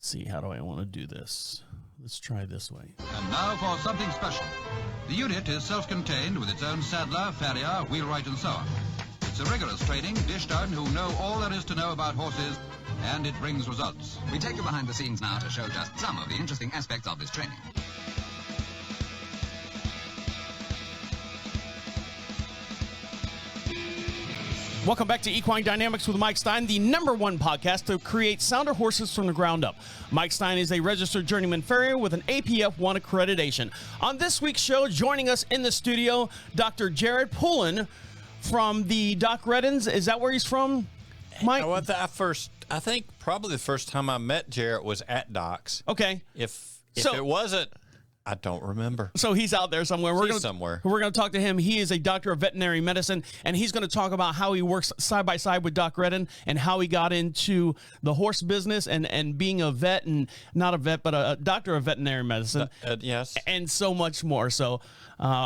see, how do I want to do this? Let's try this way. And now for something special. The unit is self-contained with its own saddler, farrier, wheelwright and so on. It's a rigorous training dished out who know all there is to know about horses, and it brings results. We take you behind the scenes now to show just some of the interesting aspects of this training. Welcome back to Equine Dynamics with Mike Stine, the #1 podcast to create sounder horses from the ground up. Mike Stine is a registered journeyman farrier with an APF1 accreditation. On this week's show, joining us in the studio, Dr. Jaret Pullem from the Doc Reddens. Is that where he's from, Mike? I think probably the first time I met Jaret was at Doc's. Okay. If it wasn't, I don't remember. So he's out there somewhere. We're going to talk to him. He is a doctor of veterinary medicine, and he's going to talk about how he works side by side with Doc Redden and how he got into the horse business and being a vet, and not a vet, but a doctor of veterinary medicine. Yes. And so much more. So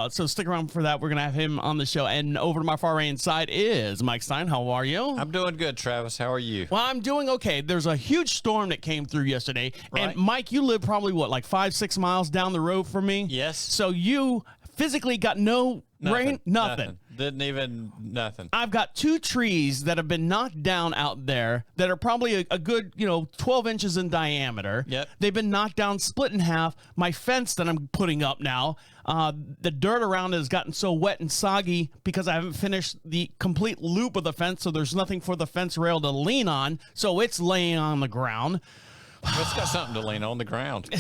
stick around for that. We're going to have him on the show. And over to my far right side is Mike Stine. How are you? I'm doing good, Travis. How are you? Well, I'm doing okay. There's a huge storm that came through yesterday. Right. And Mike, you live probably, like 5-6 miles down the road from me? Yes. So you physically got no rain? Nothing. Nothing. I've got 2 trees that have been knocked down out there that are probably a good, 12 inches in diameter. Yep. They've been knocked down, split in half. My fence that I'm putting up now, the dirt around it has gotten so wet and soggy because I haven't finished the complete loop of the fence, so there's nothing for the fence rail to lean on, so it's laying on the ground. Well, it's got something to lean on the ground.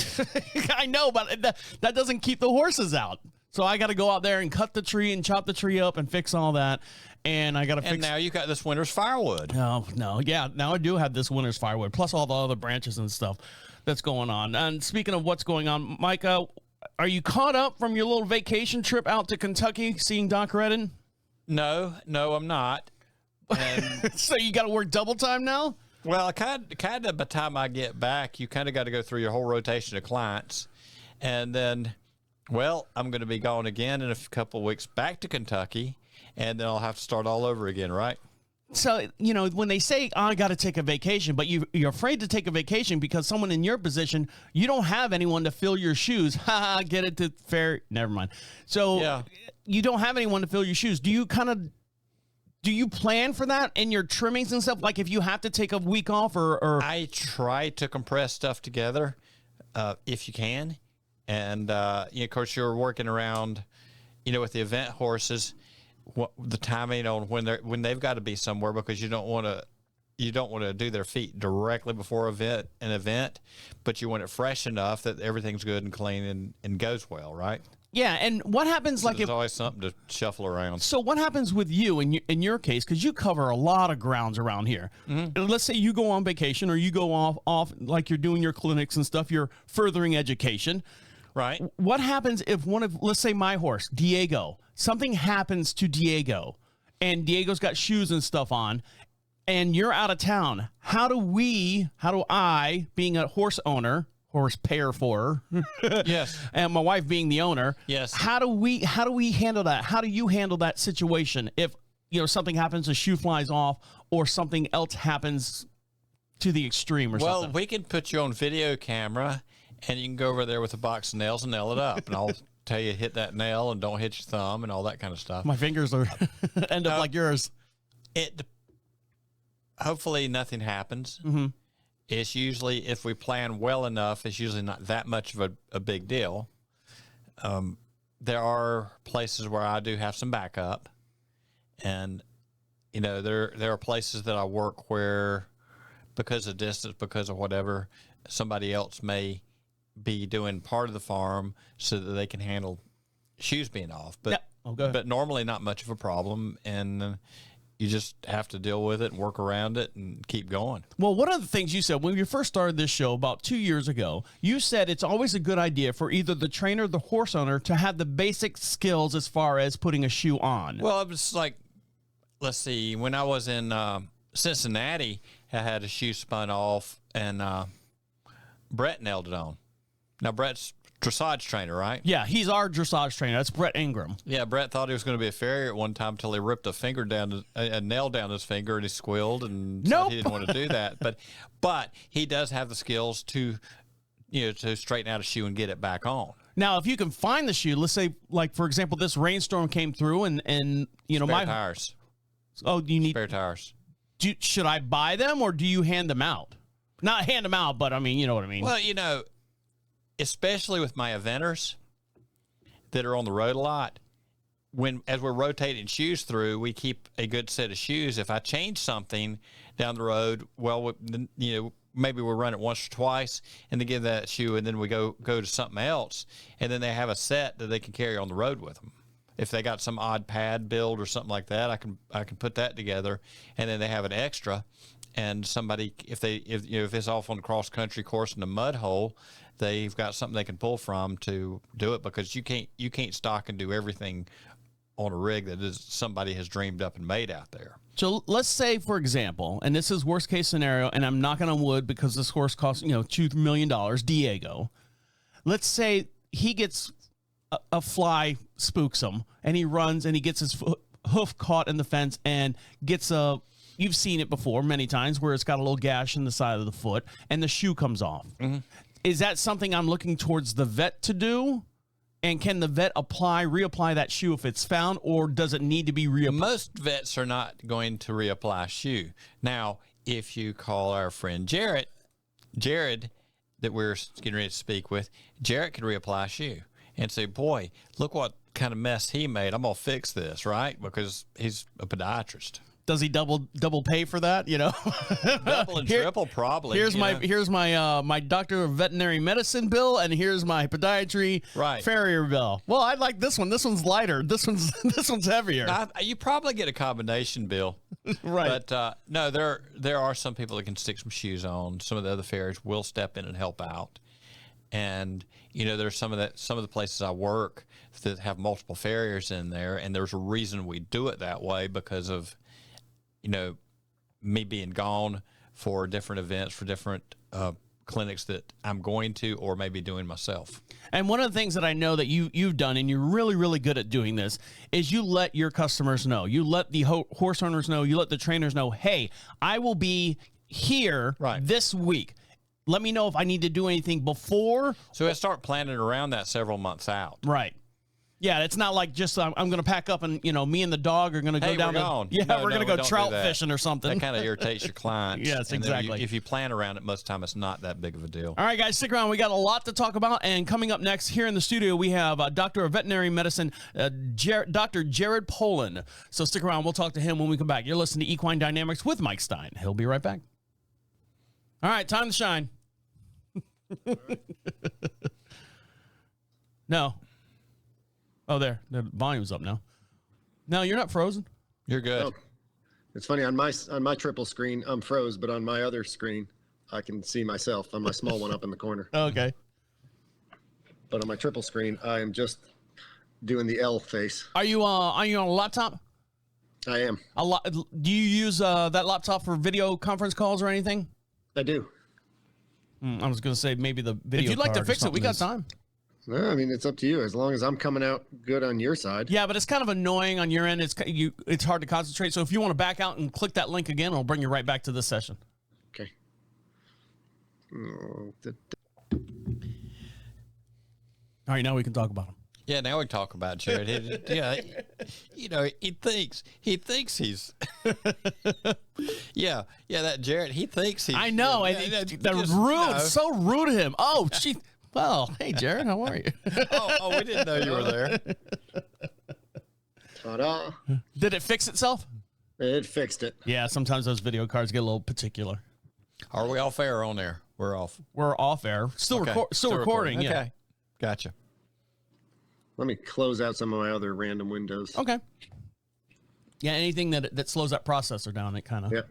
I know, but that doesn't keep the horses out. So I got to go out there and cut the tree and chop the tree up and fix all that. And I got to fix. And now you got this winter's firewood. No. Yeah, now I do have this winter's firewood, plus all the other branches and stuff that's going on. And speaking of what's going on, Mike, are you caught up from your little vacation trip out to Kentucky seeing Doc Redden? No, I'm not. And so you got to work double time now? Well, kind of by the time I get back, you kind of got to go through your whole rotation of clients. And then, well, I'm going to be gone again in a couple of weeks back to Kentucky, and then I'll have to start all over again, right? So, when they say, I got to take a vacation, but you're afraid to take a vacation because someone in your position, you don't have anyone to fill your shoes. Get it to fair. Never mind. So yeah. You don't have anyone to fill your shoes. Do you plan for that in your trimmings and stuff? Like if you have to take a week off or I try to compress stuff together if you can. And, of course, you're working around, with the event horses, the timing on when they've got to be somewhere because you don't want to do their feet directly before an event, but you want it fresh enough that everything's good and clean and goes well, right? Yeah, and what happens there's always something to shuffle around. So what happens with you in your case, because you cover a lot of grounds around here. Mm-hmm. Let's say you go on vacation or you go off like you're doing your clinics and stuff, you're furthering education. Right. What happens if let's say my horse, Diego, something happens to Diego and Diego's got shoes and stuff on and you're out of town? How do I, being a horse owner, horse payer for her, yes, and my wife being the owner, yes, how do we handle that? How do you handle that situation if something happens, a shoe flies off, or something else happens to the extreme or something? Well, we can put you on video camera, and you can go over there with a box of nails and nail it up, and I'll tell you hit that nail and don't hit your thumb and all that kind of stuff. My fingers are end up like yours. Hopefully nothing happens. Mm-hmm. It's usually, if we plan well enough, it's usually not that much of a big deal. There are places where I do have some backup. And, there are places that I work where, because of distance, because of whatever, somebody else may be doing part of the farm so that they can handle shoes being off. But, but normally not much of a problem. And you just have to deal with it and work around it and keep going. Well, one of the things you said when you first started this show about 2 years ago, you said it's always a good idea for either the trainer or the horse owner to have the basic skills as far as putting a shoe on. Well, it was like, let's see, when I was in Cincinnati, I had a shoe spun off and Brett nailed it on. Now, Brett's dressage trainer, right? Yeah, he's our dressage trainer. That's Brett Ingram. Yeah, Brett thought he was going to be a farrier at one time until he ripped a nail down his finger and he squealed and said he didn't want to do that. But he does have the skills to straighten out a shoe and get it back on. Now, if you can find the shoe, let's say, like, for example, this rainstorm came through and spare tires. Oh, you need spare tires. Should I buy them or do you hand them out? Not hand them out, but I mean, you know what I mean. Well, especially with my eventers that are on the road a lot, as we're rotating shoes through, we keep a good set of shoes. If I change something down the road, maybe we'll run it once or twice and then give that shoe, and then we go to something else, and then they have a set that they can carry on the road with them. If they got some odd pad build or something like that, I can put that together, and then they have an extra. And somebody, if it's off on the cross country course in a mud hole, they've got something they can pull from to do it, because you can't stock and do everything on a rig that somebody has dreamed up and made out there. So let's say, for example, and this is worst case scenario, and I'm knocking on wood because this horse costs $2 million, Diego. Let's say he gets a fly spooks him, and he runs and he gets his hoof caught in the fence and gets a. You've seen it before many times where it's got a little gash in the side of the foot and the shoe comes off. Mm-hmm. Is that something I'm looking towards the vet to do? And can the vet reapply that shoe if it's found, or does it need to be reapplied? Most vets are not going to reapply a shoe. Now, if you call our friend Jaret that we're getting ready to speak with, Jaret could reapply a shoe and say, boy, look what kind of mess he made. I'm going to fix this, right? Because he's a podiatrist. Does he double pay for that? Double and triple probably. Here's my doctor of veterinary medicine bill, and here's my podiatry farrier bill. Well, I like this one. This one's lighter. This one's heavier. You probably get a combination bill, right? But no, there are some people that can stick some shoes on. Some of the other farriers will step in and help out, and there's some of the places I work that have multiple farriers in there, and there's a reason we do it that way because of me being gone for different events, for different clinics that I'm going to or maybe doing myself. And one of the things that I know that you've done, and you're really, really good at doing this, is you let your customers know. You let the horse owners know. You let the trainers know, hey, I will be here this week. Let me know if I need to do anything before. So I start planning around that several months out. Right. Yeah, it's not like just I'm going to pack up and me and the dog are going to go down. We're going to go trout fishing or something. That kind of irritates your clients. Yes, exactly. If you plan around it, most of the time it's not that big of a deal. All right, guys, stick around. We got a lot to talk about, and coming up next here in the studio, we have Doctor of Veterinary Medicine, Dr. Jaret Pullem. So stick around. We'll talk to him when we come back. You're listening to Equine Dynamics with Mike Stine. He'll be right back. All right, time to shine. No. Oh, there. The volume's up now. No, you're not frozen. You're good. Oh, it's funny on my triple screen, I'm froze, but on my other screen, I can see myself on my small one up in the corner. Okay. But on my triple screen, I am just doing the L face. Are you on a laptop? I am. Do you use that laptop for video conference calls or anything? I do. I was going to say maybe the video. If you'd like to fix it, we got time. No, I mean, it's up to you. As long as I'm coming out good on your side. Yeah, but it's kind of annoying on your end. It's hard to concentrate. So if you want to back out and click that link again, it'll bring you right back to this session. Okay. All right, now we can talk about him. Yeah, now we can talk about Jaret. He thinks he's. yeah, that Jaret. He thinks he's. I know. Rude. So rude to him. Oh, gee. Well, hey, Jaret, how are you? we didn't know you were there. Ta-da. Did it fix itself? It fixed it. Yeah, sometimes those video cards get a little particular. Are we off air or on air? We're off. We're off air. Still recording. Yeah. Okay. Gotcha. Let me close out some of my other random windows. Okay. Yeah, anything that slows that processor down, it kind of. Yep,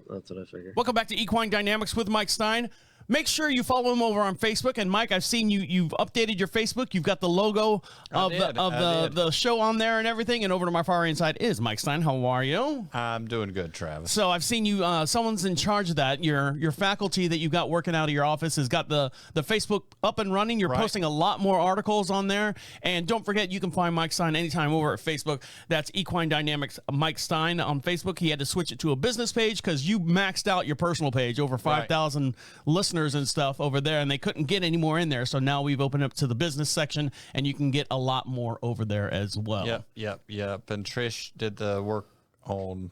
that's what I figured. Welcome back to Equine Dynamics with Mike Stine. make sure you follow him over on Facebook. And Mike, I've seen you've updated your Facebook. You've got the logo of the show on there and everything. And over to my far right side is Mike Stine. How are you? I'm doing good, Travis. So I've seen you. Someone's in charge of that. Your faculty that you've got working out of your office has got the Facebook up and running. You're posting a lot more articles on there. And don't forget, you can find Mike Stine anytime over at Facebook. That's Equine Dynamics Mike Stine on Facebook. He had to switch it to a business page because you maxed out your personal page, over 5,000 listeners and stuff over there, and they couldn't get any more in there. So now we've opened up to the business section, and you can get a lot more over there as well. Yep. And Trish did the work on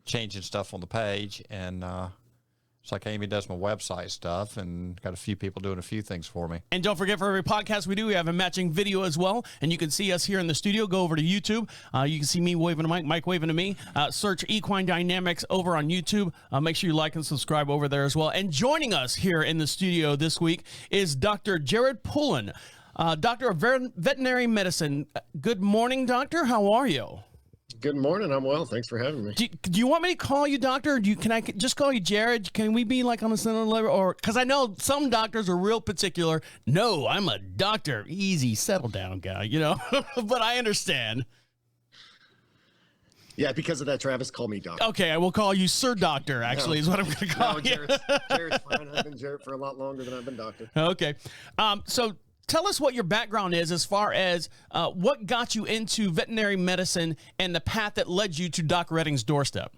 changing stuff on the page, and it's like Amy does my website stuff, and got a few people doing a few things for me. And don't forget, for every podcast we do, we have a matching video as well, and you can see us here in the studio. Go over to YouTube. You can see me waving to Mike, Mike waving to me. Search Equine Dynamics over on YouTube. Make sure you like and subscribe over there as well. And joining us here in the studio this week is Dr. Jaret Pullem, Doctor of Veterinary Medicine. Good morning, Doctor. How are you? Good morning. I'm well. Thanks for having me. Do you want me to call you doctor, or can I just call you Jared? Can we be like on a similar level? Or because I know some doctors are real particular. No, I'm a doctor. Easy, settle down, guy. You know, but I understand. Yeah, because of that, Travis, call me doctor. Okay, I will call you Sir Doctor. Actually, is what I'm going to call you. Jared's fine. I've been Jared for a lot longer than I've been doctor. Okay, so. Tell us what your background is as far as what got you into veterinary medicine and the path that led you to Doc Redding's doorstep.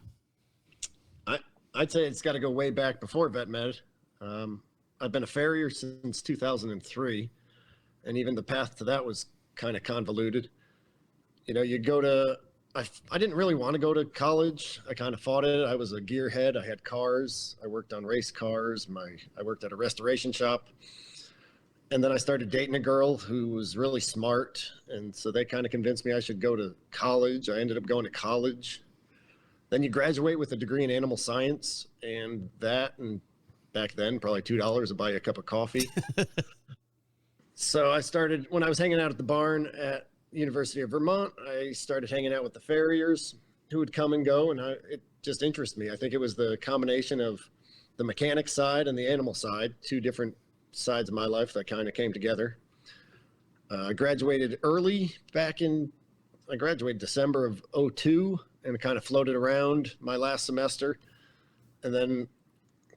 I'd say it's got to go way back before vet med. I've been a farrier since 2003, and even the path to that was kind of convoluted. You know, you go to I didn't really want to go to college. I kind of fought it. I was a gearhead. I had cars. I worked on race cars. I worked at a restoration shop. And then I started dating a girl who was really smart. And so they kind of convinced me I should go to college. I ended up going to college. Then you graduate with a degree in animal science, and back then, probably $2 to buy you a cup of coffee. So I started, when I was hanging out at the barn at University of Vermont, I started hanging out with the farriers who would come and go, and it just interested me. I think it was the combination of the mechanic side and the animal side, two different sides of my life that kind of came together. I graduated early I graduated December of 2002, and kind of floated around my last semester. And then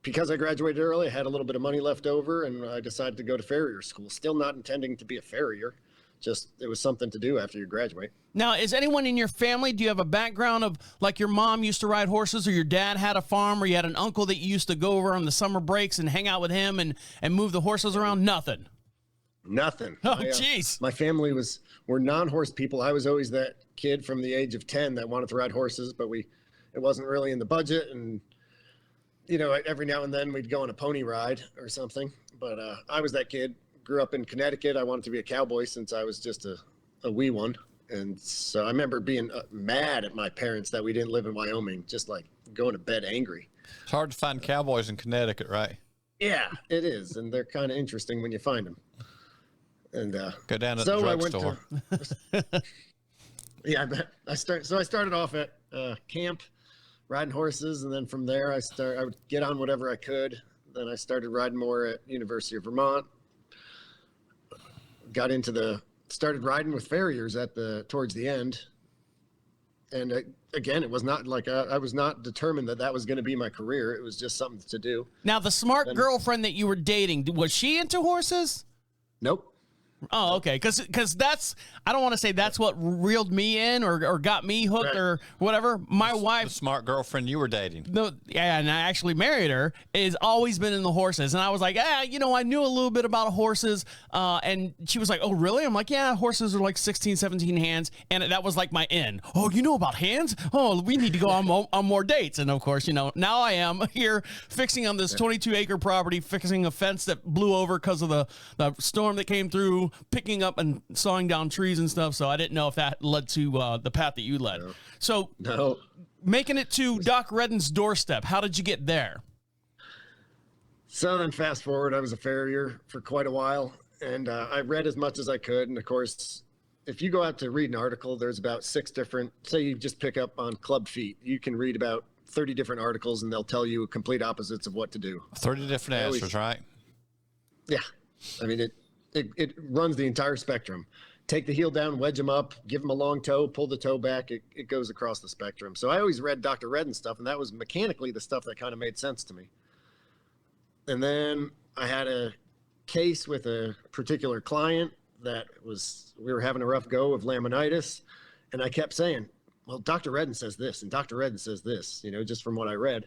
because I graduated early, I had a little bit of money left over, and I decided to go to farrier school, still not intending to be a farrier. Just, it was something to do after you graduate. Now, is anyone in your family, do you have a background of, like, your mom used to ride horses, or your dad had a farm, or you had an uncle that you used to go over on the summer breaks and hang out with him and move the horses around? Nothing. Nothing. Oh, jeez. My family were non-horse people. I was always that kid from the age of 10 that wanted to ride horses, but it wasn't really in the budget. And, you know, every now and then we'd go on a pony ride or something. But I was that kid. Grew up in Connecticut. I wanted to be a cowboy since I was just a wee one. And so I remember being mad at my parents that we didn't live in Wyoming, just like going to bed angry. It's hard to find cowboys in Connecticut, right? Yeah, it is. And they're kind of interesting when you find them. And go down to the drugstore. Yeah, I started off at camp riding horses. And then from there, I would get on whatever I could. Then I started riding more at University of Vermont. Started riding with farriers towards the end. And again, it was not like I was not determined that was going to be my career. It was just something to do. Now, the smart girlfriend that you were dating, was she into horses? Nope. Oh, okay. Because that's, I don't want to say that's what reeled me in or got me hooked or whatever. My wife, the smart girlfriend you were dating. And I actually married her, has always been in the horses. And I was like, I knew a little bit about horses. And she was like, oh, really? I'm like, yeah, horses are like 16, 17 hands. And that was like my in. Oh, you know about hands? Oh, we need to go on more dates. And of course, now I am here fixing on this 22-acre property, fixing a fence that blew over because of the storm that came through, picking up and sawing down trees and stuff. So I didn't know if that led to the path that you led. No. So no. Making it to Doc Redding's doorstep, how did you get there? So then fast forward, I was a farrier for quite a while, and I read as much as I could. And of course, if you go out to read an article, there's about 6 different, say you just pick up on Club Feet, you can read about 30 different articles and they'll tell you complete opposites of what to do. 30 different answers, right? Yeah. I mean, it runs the entire spectrum. Take the heel down, wedge them up, give them a long toe, pull the toe back. It goes across the spectrum. So I always read Dr. Redden stuff, and that was mechanically the stuff that kind of made sense to me. And then I had a case with a particular client that we were having a rough go of laminitis. And I kept saying, well, Dr. Redden says this, and Dr. Redden says this, just from what I read.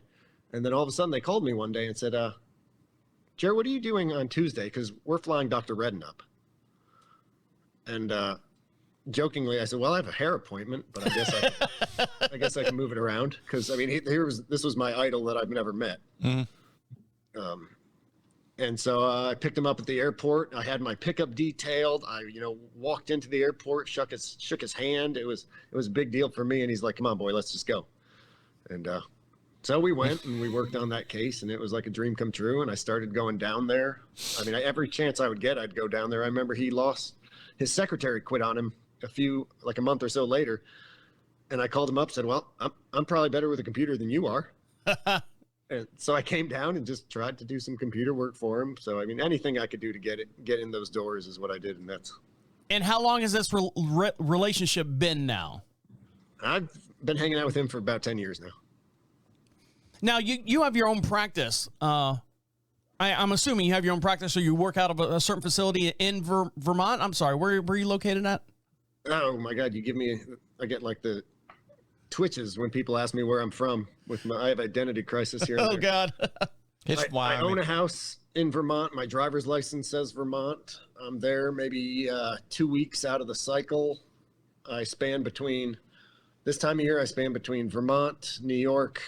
And then all of a sudden they called me one day and said, Jared, what are you doing on Tuesday? Because we're flying Dr. Redden up. And jokingly, I said, well, I have a hair appointment, but I guess I can move it around. Because, I mean, this was my idol that I've never met. Mm-hmm. And so I picked him up at the airport. I had my pickup detailed. I, walked into the airport, shook his hand. It was a big deal for me. And he's like, come on, boy, let's just go. And so we went and we worked on that case, and it was like a dream come true. And I started going down there. I mean, every chance I would get, I'd go down there. I remember his secretary quit on him a month or so later. And I called him up and said, well, I'm probably better with a computer than you are. And so I came down and just tried to do some computer work for him. So, I mean, anything I could do to get in those doors is what I did. And how long has this relationship been now? I've been hanging out with him for about 10 years now. Now, you have your own practice. I'm assuming you have your own practice, or you work out of a certain facility in Vermont. I'm sorry, where are you located at? Oh, my God. I get like the twitches when people ask me where I'm from. I have identity crisis here. Oh, God. I own a house in Vermont. My driver's license says Vermont. I'm there maybe 2 weeks out of the cycle. This time of year, I span between Vermont, New York,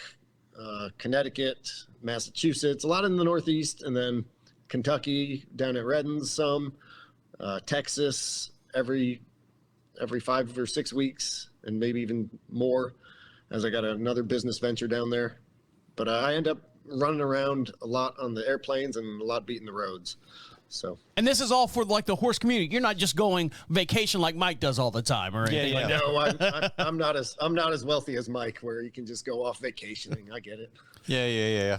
Connecticut, Massachusetts, a lot in the Northeast, and then Kentucky, down at Redden's some, Texas, every 5 or 6 weeks, and maybe even more, as I got another business venture down there. But I end up running around a lot on the airplanes and a lot beating the roads. So. And this is all for like the horse community. You're not just going vacation like Mike does all the time, or anything like that. No, I'm not as wealthy as Mike, where you can just go off vacationing. I get it. Yeah.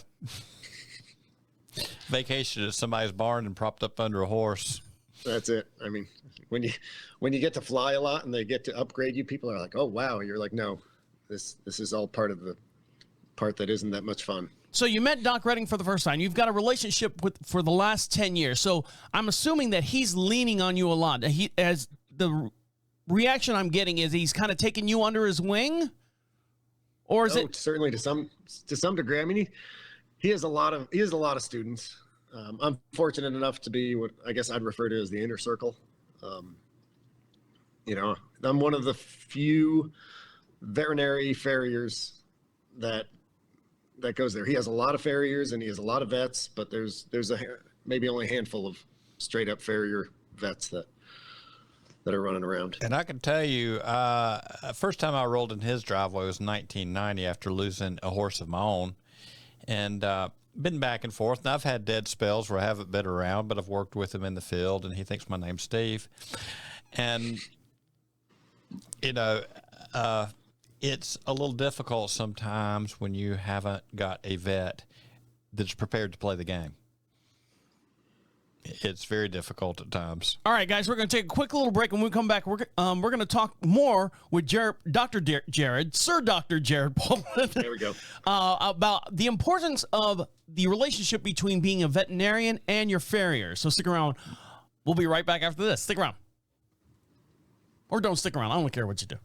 Vacation at somebody's barn and propped up under a horse. That's it. I mean, when you get to fly a lot and they get to upgrade you, people are like, oh wow. You're like, no, this is all part of the part that isn't that much fun. So you met Doc Redding for the first time. You've got a relationship for the last 10 years. So I'm assuming that he's leaning on you a lot. As the reaction I'm getting is he's kind of taking you under his wing, or is it certainly to some degree? I mean, he has a lot of students. I'm fortunate enough to be what I guess I'd refer to as the inner circle. I'm one of the few veterinary farriers that goes there. He has a lot of farriers and he has a lot of vets, but there's maybe only a handful of straight up farrier vets that are running around. And I can tell you, first time I rolled in his driveway was 1990 after losing a horse of my own, and been back and forth. And I've had dead spells where I haven't been around, but I've worked with him in the field, and he thinks my name's Steve. And it's a little difficult sometimes when you haven't got a vet that's prepared to play the game. It's very difficult at times. All right, guys, we're going to take a quick little break. When we come back, we're going to talk more with Sir Dr. Jared Pullem. There we go. About the importance of the relationship between being a veterinarian and your farrier. So stick around. We'll be right back after this. Stick around. Or don't stick around. I don't care what you do.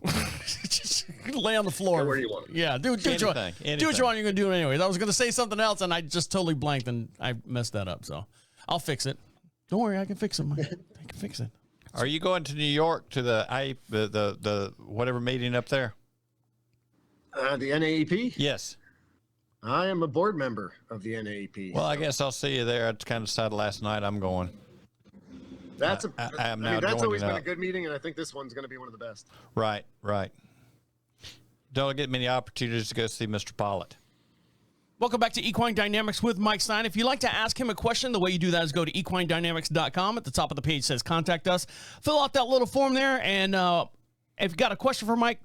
Just lay on the floor. Where do you want? Yeah, do what you want. Do what you want. You're going to do it anyways. I was going to say something else, and I just totally blanked, and I messed that up. So I'll fix it. Don't worry, I can fix it, Mike. I can fix it. Are you going to New York to the whatever meeting up there? The NAEP? Yes. I am a board member of the NAEP. Well, I guess I'll see you there. I kind of decided last night I'm going. That's always been a good meeting, and I think this one's going to be one of the best. Right. Don't get many opportunities to go see Mr. Pollitt. Welcome back to Equine Dynamics with Mike Stine. If you'd like to ask him a question, the way you do that is go to equinedynamics.com. At the top of the page says Contact Us. Fill out that little form there, and if you've got a question for Mike,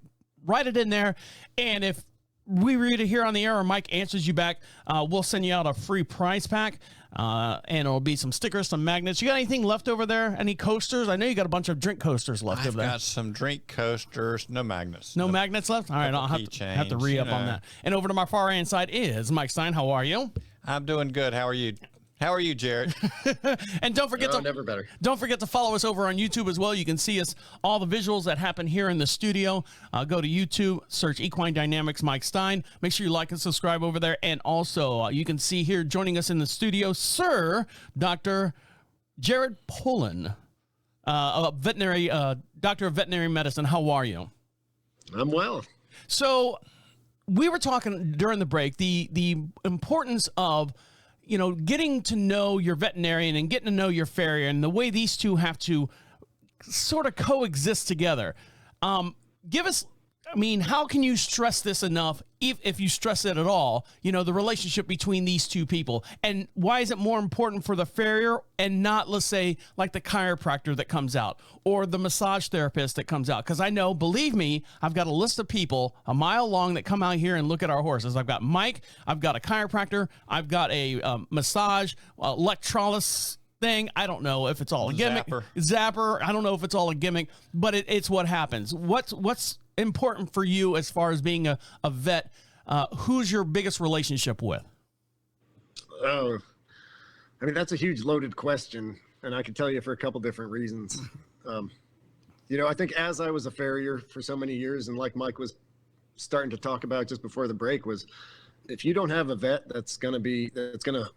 write it in there. And if we read it here on the air or Mike answers you back, we'll send you out a free prize pack. And it'll be some stickers, some magnets. You got anything left over there? Any coasters? I know you got a bunch of drink coasters left over there. I've got some drink coasters, no magnets. No magnets left? All right, I'll have to re-up on that. And over to my far right side is Mike Stine. How are you? I'm doing good. How are you? How are you, Jaret? And don't forget never better. Don't forget to follow us over on YouTube as well. You can see us, all the visuals that happen here in the studio. Go to YouTube, search Equine Dynamics Mike Stine. Make sure you like and subscribe over there. And also, you can see here joining us in the studio, Sir Dr. Jaret Pullem, veterinary doctor of veterinary medicine. How are you? I'm well. So, we were talking during the break the importance of getting to know your veterinarian and getting to know your farrier and the way these two have to sort of coexist together. How can you stress this enough, if you stress it at all, the relationship between these two people? And why is it more important for the farrier and not, let's say, like the chiropractor that comes out or the massage therapist that comes out? Because I know, believe me, I've got a list of people a mile long that come out here and look at our horses. I've got Mike, I've got a chiropractor, I've got a massage, electrolysis thing. I don't know if it's all a gimmick. Zapper. I don't know if it's all a gimmick, but it's what happens. What's important for you as far as being a vet? Who's your biggest relationship with? Oh, that's a huge loaded question, and I can tell you for a couple different reasons. I think as I was a farrier for so many years, and like Mike was starting to talk about just before the break, was if you don't have a vet that's going to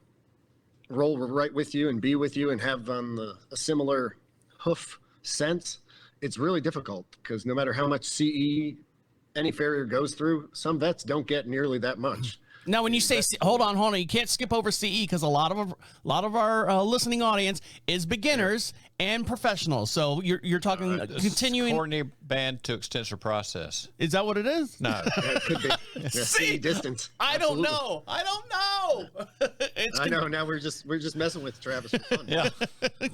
roll right with you and be with you and have a similar hoof sense, it's really difficult, because no matter how much CE any farrier goes through, some vets don't get nearly that much. Now, when you say, hold on, you can't skip over CE, because a lot of our listening audience is beginners and professionals. So you're talking continuing coordinated band to extensor process. Is that what it is? No, it could be. Yeah, CE distance. I don't know. I know. Now we're just messing with Travis for fun. Yeah.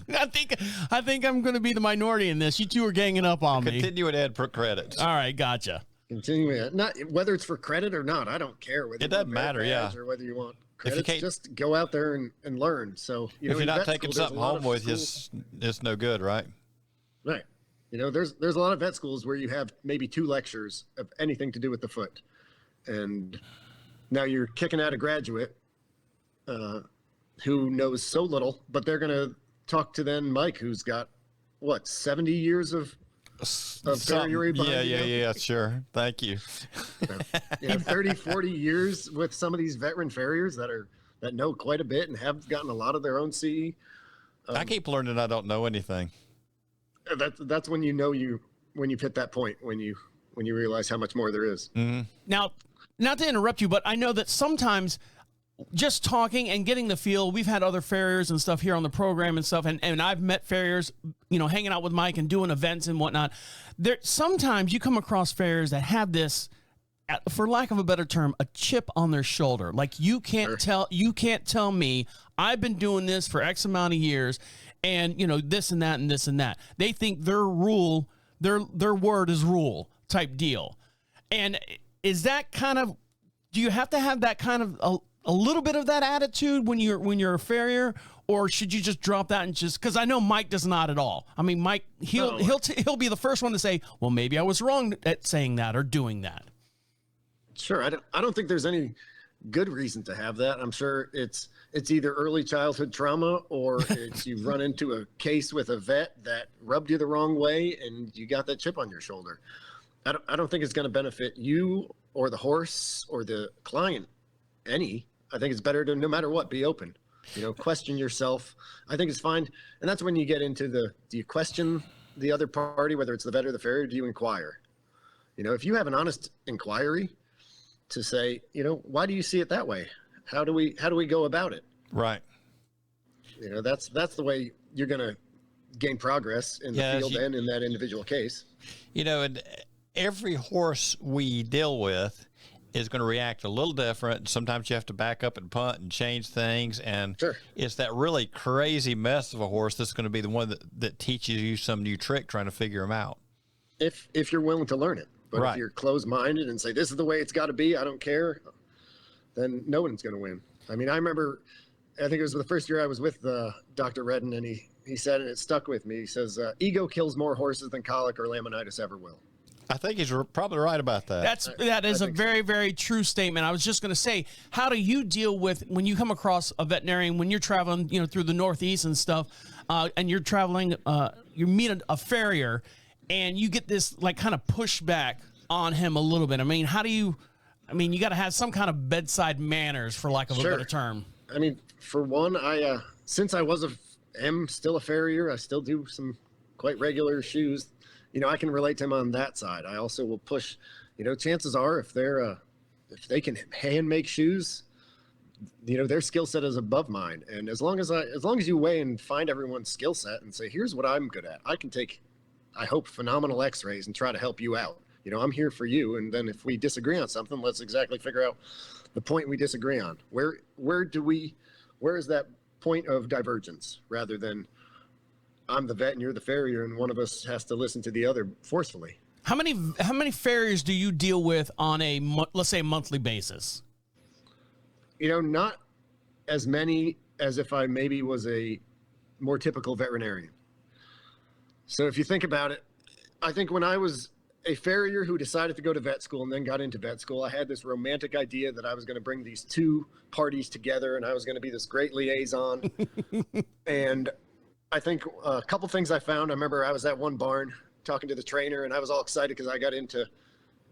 I think I'm going to be the minority in this. You two are ganging up on me. Continue and add credits. All right, gotcha. Continuing, not whether it's for credit or not, I don't care. Whether it doesn't matter, or whether you want credits, just go out there and learn. So if you're not taking something home with you, it's no good, right? Right. There's a lot of vet schools where you have maybe 2 lectures of anything to do with the foot, and now you're kicking out a graduate who knows so little, but they're going to talk to then Mike, who's got 70 years of farriery behind you. Yeah, sure. Thank you. 30, 40 years with some of these veteran farriers that know quite a bit and have gotten a lot of their own CE. I keep learning I don't know anything. That's when when you've hit that point, when you realize how much more there is. Mm-hmm. Now, not to interrupt you, but I know that sometimes just talking and getting the feel, we've had other farriers and stuff here on the program and stuff, and I've met farriers, hanging out with Mike and doing events and whatnot. Sometimes you come across farriers that have this, for lack of a better term, a chip on their shoulder. Like you can't tell me I've been doing this for X amount of years, and this and that and this and that. They think their word is rule type deal. And is that kind of, do you have to have that kind of a little bit of that attitude when you're a farrier, or should you just drop that and just, because I know Mike does not at all. I mean, Mike, he'll be the first one to say, well, maybe I was wrong at saying that or doing that. Sure. I don't think there's any good reason to have that. I'm sure it's either early childhood trauma, or it's you run into a case with a vet that rubbed you the wrong way and you got that chip on your shoulder. I don't think it's going to benefit you or the horse or the client any. I think it's better to, no matter what, be open. Question yourself. I think it's fine. And that's when you get into do you question the other party, whether it's the vet or the farrier? Do you inquire? If you have an honest inquiry to say, why do you see it that way? How do we go about it? Right. That's the way you're going to gain progress in the field and in that individual case. And every horse we deal with is going to react a little different. Sometimes you have to back up and punt and change things. And sure, it's that really crazy mess of a horse that's going to be the one that teaches you some new trick trying to figure them out. If you're willing to learn it. But right. If you're closed-minded and say, this is the way it's got to be, I don't care, then no one's going to win. I mean, I remember I think it was the first year I was with Dr. Redden, and he said, and it stuck with me. He says, ego kills more horses than colic or laminitis ever will. I think he's probably right about that. That is a very, very true statement. I was just going to say, how do you deal with when you come across a veterinarian, when you're traveling, through the Northeast and stuff, and you're traveling, you meet a farrier, and you get this like kind of pushback on him a little bit. I mean, you got to have some kind of bedside manners, for lack of a better term. I mean, for one, since I am still a farrier, I still do some quite regular shoes. I can relate to him on that side. I also will push, chances are if they can hand make shoes, their skill set is above mine. And as long as you weigh and find everyone's skill set and say, here's what I'm good at, I can take, I hope, phenomenal x-rays and try to help you out. I'm here for you. And then if we disagree on something, let's exactly figure out the point we disagree on. Where is that point of divergence, rather than I'm the vet and you're the farrier and one of us has to listen to the other forcefully. How many farriers do you deal with on a, let's say, monthly basis? Not as many as if I maybe was a more typical veterinarian. So if you think about it, I think when I was a farrier who decided to go to vet school and then got into vet school, I had this romantic idea that I was going to bring these two parties together and I was going to be this great liaison. And I think a couple things I found. I remember I was at one barn talking to the trainer and I was all excited because I got into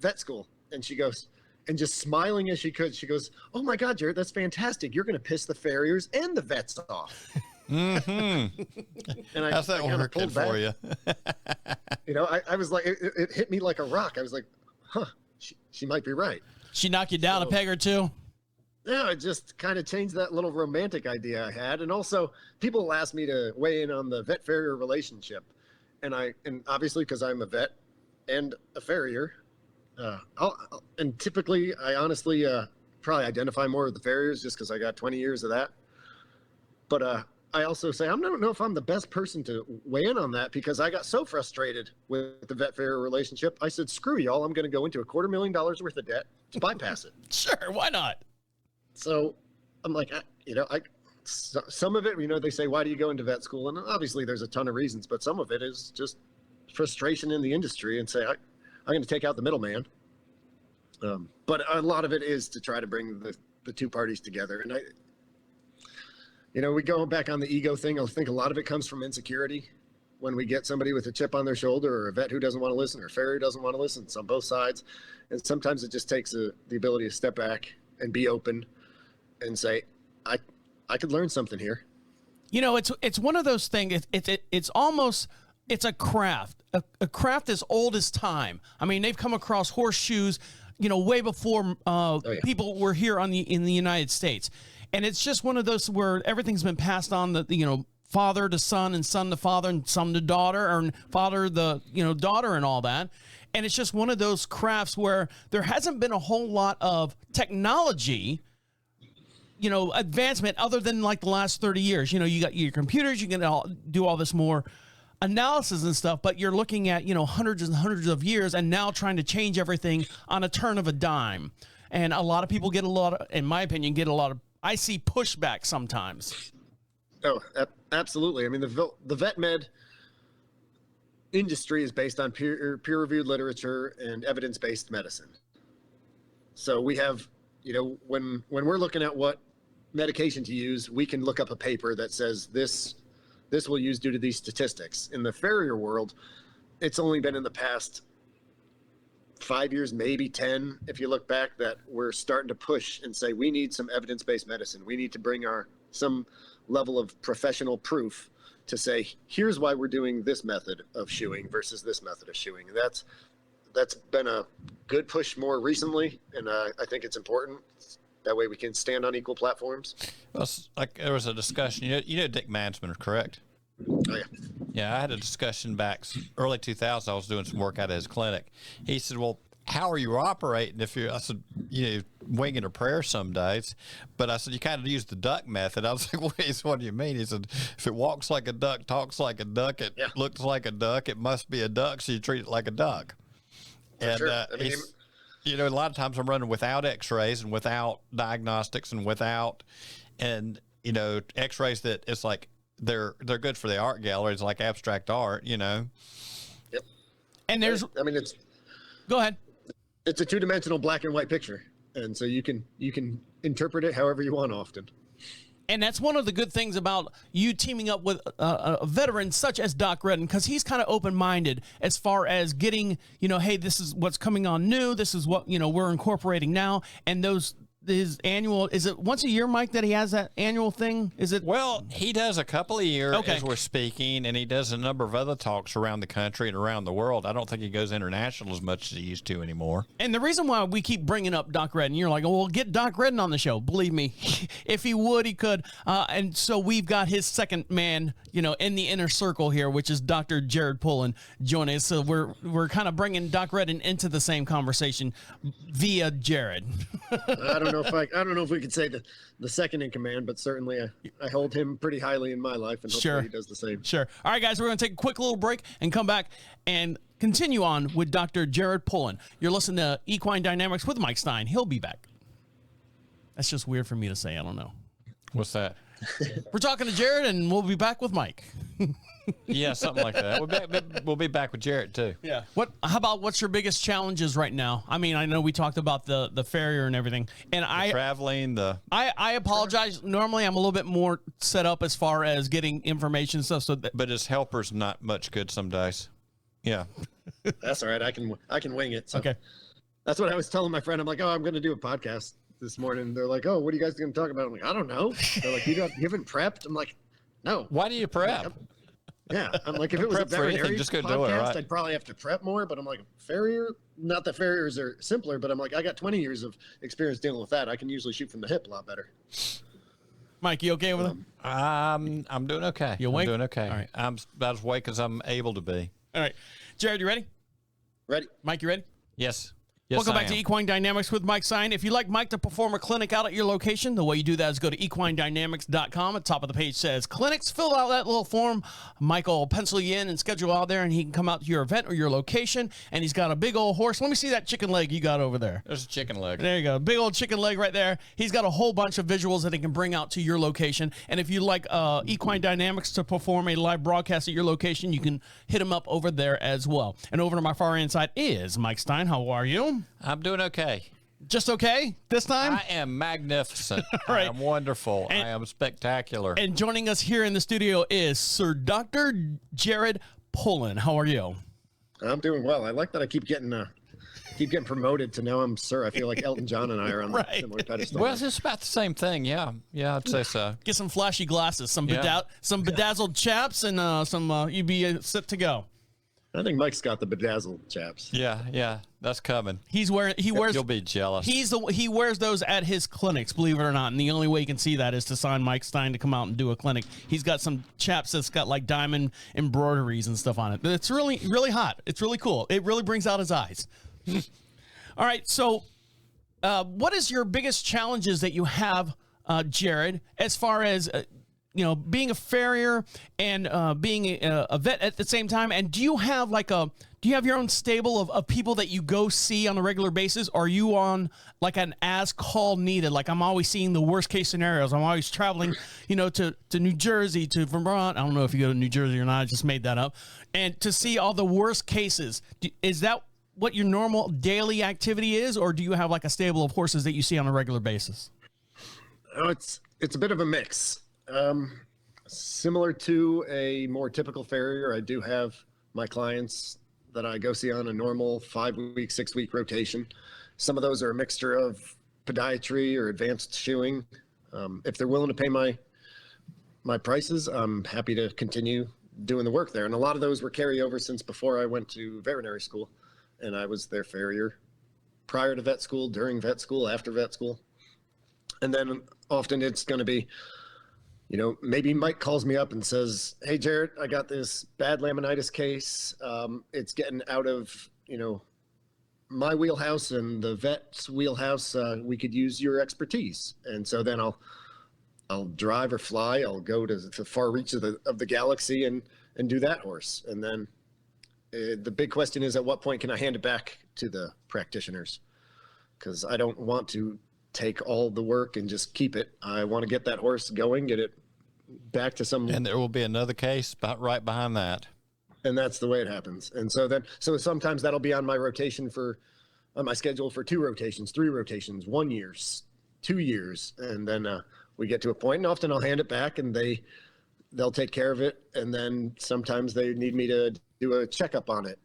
vet school. And she goes, and just smiling as she could, she goes, "Oh my God, Jaret, that's fantastic. You're going to piss the farriers and the vets off." Mm-hmm. And how's that working for you? I was like, it hit me like a rock. I was like, huh, she might be right. She knocked you down a peg or two? Yeah, it just kind of changed that little romantic idea I had. And also, people ask me to weigh in on the vet-farrier relationship. And obviously, because I'm a vet and a farrier, and typically, I honestly probably identify more with the farriers just because I got 20 years of that. But I also say, I don't know if I'm the best person to weigh in on that because I got so frustrated with the vet-farrier relationship. I said, screw y'all, I'm going to go into $250,000 worth of debt to bypass it. Sure, why not? So I'm like, some of it, they say, why do you go into vet school? And obviously there's a ton of reasons, but some of it is just frustration in the industry and say, I'm going to take out the middleman. But a lot of it is to try to bring the two parties together. And we go back on the ego thing. I think a lot of it comes from insecurity. When we get somebody with a chip on their shoulder or a vet who doesn't want to listen or a farrier doesn't want to listen, it's on both sides. And sometimes it just takes the ability to step back and be open and say, I could learn something here. It's one of those things. It's almost, it's a craft, a craft as old as time. I mean, they've come across horseshoes, way before people were here in the United States. And it's just one of those where everything's been passed on, father to son and son to father and son to daughter, or father the, daughter and all that. And it's just one of those crafts where there hasn't been a whole lot of technology, advancement other than like the last 30 years. You got your computers, you can do all this more analysis and stuff, but you're looking at, hundreds and hundreds of years and now trying to change everything on a turn of a dime. And a lot of people in my opinion, I see pushback sometimes. Oh, absolutely. I mean, the vet med industry is based on peer-reviewed literature and evidence-based medicine. So we have, when we're looking at what medication to use, we can look up a paper that says this will use due to these statistics. In the farrier world, it's only been in the past 5 years, maybe 10, if you look back, that we're starting to push and say we need some evidence-based medicine. We need to bring some level of professional proof to say, here's why we're doing this method of shoeing versus this method of shoeing. And that's been a good push more recently, and I think it's important. That way we can stand on equal platforms. Well, like there was a discussion. You know Dick Mansman, correct? Oh, yeah. Yeah, I had a discussion back early 2000s. I was doing some work out at his clinic. He said, well, how are you operating I said, winging a prayer some days. But I said, you kind of use the duck method. I was like, wait, what do you mean? He said, if it walks like a duck, talks like a duck, it looks like a duck, it must be a duck, so you treat it like a duck. And sure. a lot of times I'm running without x-rays and without diagnostics and X-rays that it's like they're good for the art galleries, like abstract art. Yep. And there's, it's go ahead. It's a 2-dimensional black and white picture, and so you can interpret it however you want often. And that's one of the good things about you teaming up with a veteran such as Doc Redden, because he's kind of open-minded as far as getting, hey, this is what's coming on new. This is what, we're incorporating now. And his annual, is it once a year, Mike, that he has that annual thing? Is it? Well, he does a couple a year as we're speaking, and he does a number of other talks around the country and around the world. I don't think he goes international as much as he used to anymore. And the reason why we keep bringing up Doc Redden, you're like, oh, well, get Doc Redden on the show. Believe me, if he would, he could. And so we've got his second man, in the inner circle here, which is Dr. Jaret Pullem joining us. So we're kind of bringing Doc Redden into the same conversation via Jared. I don't know if we could say the second in command, but certainly I hold him pretty highly in my life, and hopefully he does the same. Sure. All right, guys, we're going to take a quick little break and come back and continue on with Dr. Jaret Pullem. You're listening to Equine Dynamics with Mike Stine. He'll be back. That's just weird for me to say. I don't know. What's that? We're talking to Jared, and we'll be back with Mike. Yeah, something like that. We'll be back with Jaret too. Yeah. How about what's your biggest challenges right now? I mean, I know we talked about the farrier and everything, and traveling. I apologize. Normally, I'm a little bit more set up as far as getting information and stuff. But his helper's not much good some days. Yeah. That's all right. I can wing it. So. Okay. That's what I was telling my friend. I'm like, I'm going to do a podcast this morning. They're like, oh, what are you guys going to talk about? I'm like, I don't know. They're like, you haven't prepped? I'm like, no. Why do you prep? Yeah, I'm like, if it was a veterinary just go podcast, do it, right? I'd probably have to prep more. But I'm like, farrier, not that farriers are simpler, but I'm like, I got 20 years of experience dealing with that. I can usually shoot from the hip a lot better. Mike, you okay with it? I'm doing okay. You awake? I'm doing okay. All right. I'm about as awake as I'm able to be. All right. Jared, you ready? Ready. Mike, you ready? Yes. Welcome back to Equine Dynamics with Mike Stine. If you'd like Mike to perform a clinic out at your location, the way you do that is go to equinedynamics.com. At the top of the page says clinics. Fill out that little form. Mike will pencil you in and schedule out there, and he can come out to your event or your location. And he's got a big old horse. Let me see that chicken leg you got over there. There's a chicken leg. There you go. Big old chicken leg right there. He's got a whole bunch of visuals that he can bring out to your location. And if you'd like Equine Dynamics to perform a live broadcast at your location, you can hit him up over there as well. And over to my far end side is Mike Stine. How are you? I'm doing okay. Just okay this time? I am magnificent. Right. I am wonderful. I am spectacular. And joining us here in the studio is Sir Dr. Jaret Pullem. How are you? I'm doing well. I like that I keep getting promoted to now I'm sir. I feel like Elton John and I are on the similar pedestal. Well, it's about the same thing. Yeah, I'd say so. Get some flashy glasses, some bedazzled chaps, and you'd be set to go. I think Mike's got the bedazzled chaps. Yeah, that's coming. He wears. You'll be jealous. He wears those at his clinics, believe it or not. And the only way you can see that is to sign Mike Stine to come out and do a clinic. He's got some chaps that's got like diamond embroideries and stuff on it. It's really, really hot. It's really cool. It really brings out his eyes. All right. So, what is your biggest challenges that you have, Jared, as far as being a farrier and being a vet at the same time? And do you have your own stable of people that you go see on a regular basis? Or are you on like an as call needed? Like I'm always seeing the worst case scenarios. I'm always traveling, to New Jersey, to Vermont. I don't know if you go to New Jersey or not. I just made that up. And to see all the worst cases, is that what your normal daily activity is? Or do you have like a stable of horses that you see on a regular basis? Oh, it's a bit of a mix. Similar to a more typical farrier, I do have my clients that I go see on a normal 5-week, 6-week rotation. Some of those are a mixture of podiatry or advanced shoeing. If they're willing to pay my prices, I'm happy to continue doing the work there. And a lot of those were carryover since before I went to veterinary school, and I was their farrier prior to vet school, during vet school, after vet school. And then often it's going to be, maybe Mike calls me up and says, hey, Jaret, I got this bad laminitis case. It's getting out of, my wheelhouse and the vet's wheelhouse. We could use your expertise. And so then I'll drive or fly. I'll go to the far reaches of the galaxy and do that horse. And then the big question is, at what point can I hand it back to the practitioners? Because I don't want to take all the work and just keep it. I want to get that horse going, get it back to some. And there will be another case right behind that. And that's the way it happens. And so sometimes that'll be on my rotation on my schedule for 2 rotations, 3 rotations, 1 year, 2 years. And then we get to a point, and often I'll hand it back and they'll take care of it. And then sometimes they need me to do a checkup on it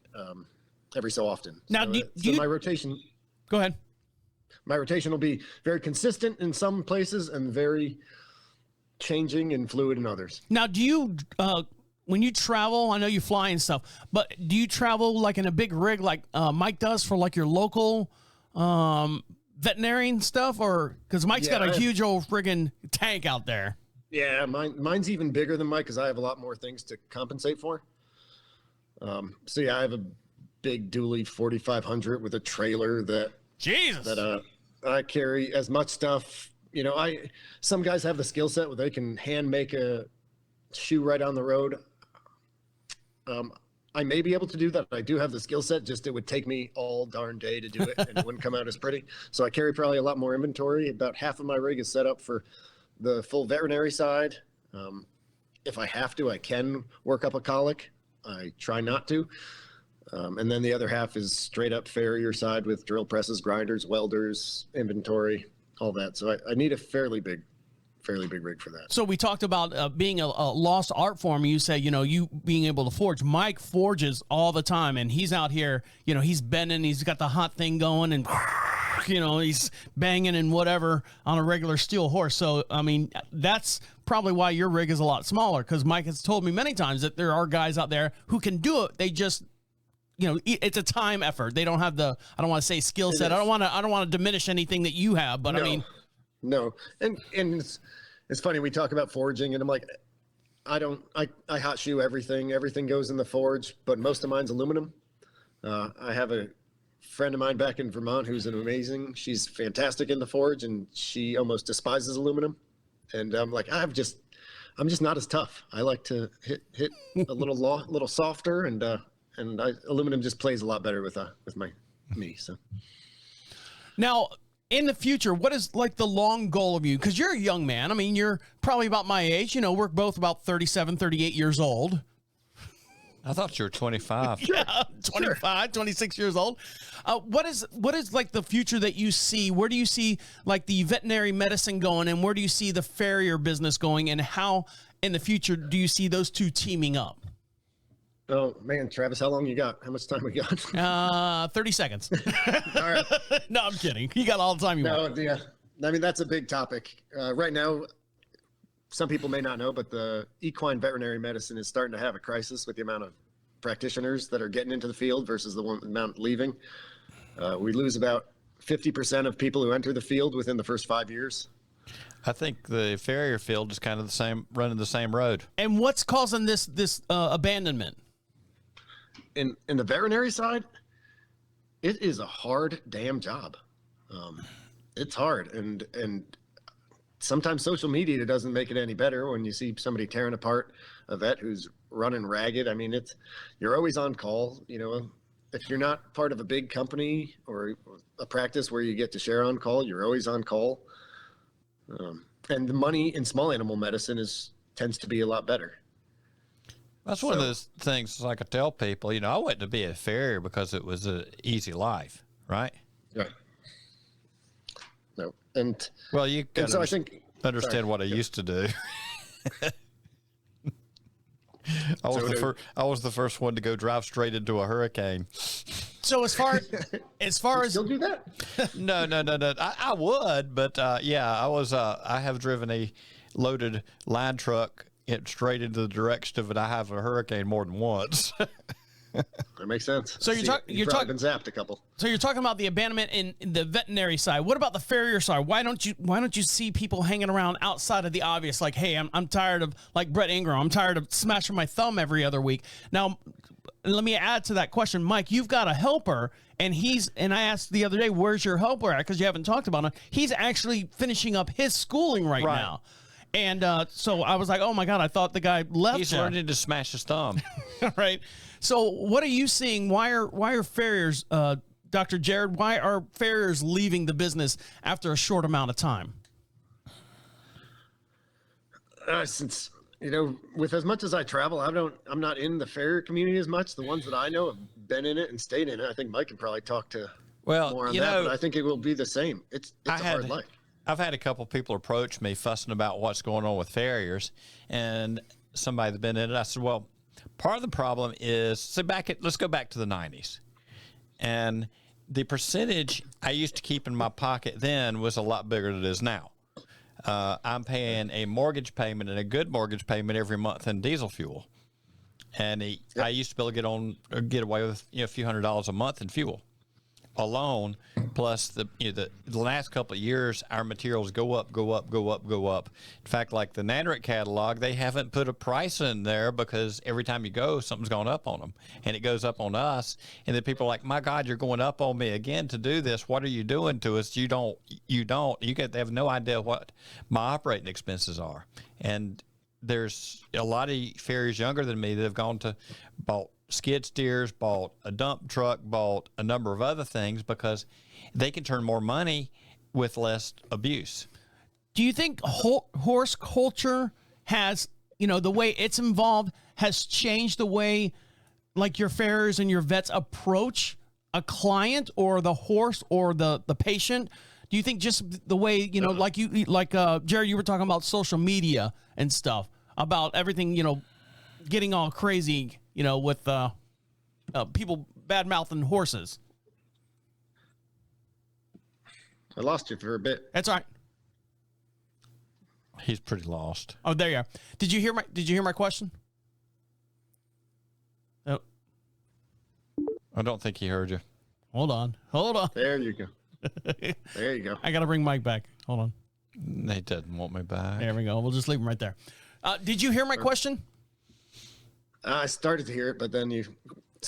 every so often. Now, so my rotation. Go ahead. My rotation will be very consistent in some places and very changing and fluid in others. Now, do you, when you travel, I know you fly and stuff, but do you travel like in a big rig like Mike does for like your local veterinarian stuff? Or because Mike's got a huge old friggin' tank out there. Yeah, mine's even bigger than Mike because I have a lot more things to compensate for. So yeah, I have a big dually 4500 with a trailer that I carry as much stuff. You know, some guys have the skill set where they can hand make a shoe right on the road. I may be able to do that. I do have the skill set, just it would take me all darn day to do it and it wouldn't come out as pretty. So I carry probably a lot more inventory. About half of my rig is set up for the full veterinary side. If I have to, I can work up a colic. I try not to. And then the other half is straight up farrier side with drill presses, grinders, welders, inventory, all that. So I need a fairly big rig for that. So we talked about being a lost art form. You say, you know, you being able to forge. Mike forges all the time, and he's out here, you know, he's bending, he's got the hot thing going, and, you know, he's banging and whatever on a regular steel horse. So, I mean, that's probably why your rig is a lot smaller, because Mike has told me many times that there are guys out there who can do it. They just, you know, it's a time effort. They don't have the, I don't want to say skill set. I don't want to diminish anything that you have, but no, I mean. No. And it's funny, we talk about forging, and I'm like, I hot shoe everything. Everything goes in the forge, but most of mine's aluminum. I have a friend of mine back in Vermont who's she's fantastic in the forge, and she almost despises aluminum. And I'm like, I'm just not as tough. I like to hit a little softer, and aluminum just plays a lot better with me. So now, in the future, what is like the long goal of you? Because you're a young man. I mean, you're probably about my age. You know, we're both about 37, 38 years old. I thought you were 25. Yeah, 25, 26 years old. What is like the future that you see? Where do you see like the veterinary medicine going, and where do you see the farrier business going, and how in the future do you see those two teaming up? Oh man, Travis, how long you got? How much time we got? 30 seconds. All right. No, I'm kidding. You got all the time you want. Yeah. I mean, that's a big topic. Right now, some people may not know, but the equine veterinary medicine is starting to have a crisis with the amount of practitioners that are getting into the field versus the amount leaving. We lose about 50% of people who enter the field within the first 5 years. I think the farrier field is kind of the same, running the same road. And what's causing this abandonment? In the veterinary side, it is a hard damn job. It's hard, and sometimes social media doesn't make it any better when you see somebody tearing apart a vet who's running ragged. I mean, you're always on call. You know, if you're not part of a big company or a practice where you get to share on call, you're always on call. And the money in small animal medicine tends to be a lot better. That's one of those things like I tell people, you know, I went to be a farrier because it was an easy life, right? Yeah. No. And well, you got so to understand what I used to do. I was the first one to go drive straight into a hurricane. So as far as still do that? No. I would, but yeah, I have driven a loaded line truck straight into the direction of it. I have a hurricane more than once. That makes sense. So you've probably been zapped a couple. So you're talking about the abandonment in the veterinary side. What about the farrier side? Why don't you see people hanging around outside of the obvious? Like, hey, I'm tired of, like Brett Ingram, I'm tired of smashing my thumb every other week. Now, let me add to that question, Mike. You've got a helper, and I asked the other day, where's your helper at? Because you haven't talked about him. He's actually finishing up his schooling right now. And so I was like, oh my God, I thought the guy left. He's learning to smash his thumb. Right. So what are you seeing? Why are farriers Dr. Jared, why are farriers leaving the business after a short amount of time? Since, with as much as I travel, I'm not in the farrier community as much. The ones that I know have been in it and stayed in it. I think Mike can probably talk to more on that, but I think it will be the same. It's a hard life. I've had a couple of people approach me fussing about what's going on with farriers, and somebody that's been in it, I said, well, part of the problem is, let's go back to the 90s. And the percentage I used to keep in my pocket then was a lot bigger than it is now. I'm paying a mortgage payment and a good mortgage payment every month in diesel fuel. And I used to be able to get away with a few $100s a month in fuel alone. Plus the last couple of years, our materials go up. In fact, like the Nanrit catalog, they haven't put a price in there because every time you go, something's gone up on them, and it goes up on us. And then people are like, "My God, you're going up on me again to do this. What are you doing to us? They have no idea what my operating expenses are." And there's a lot of farriers younger than me that have bought skid steers, bought a dump truck, bought a number of other things because they can turn more money with less abuse. Do you think horse culture has, the way it's involved has changed the way like your farriers and your vets approach a client or the horse or the patient? Do you think just the way, Jared, you were talking about social media and stuff, about everything, getting all crazy, with people bad-mouthing horses? I lost you for a bit. That's all right. He's pretty lost. Oh, there you are. Did you hear my question? Oh. I don't think he heard you. Hold on. There you go. There you go. I got to bring Mike back. Hold on. He doesn't want me back. There we go. We'll just leave him right there. Did you hear my question? I started to hear it, but then you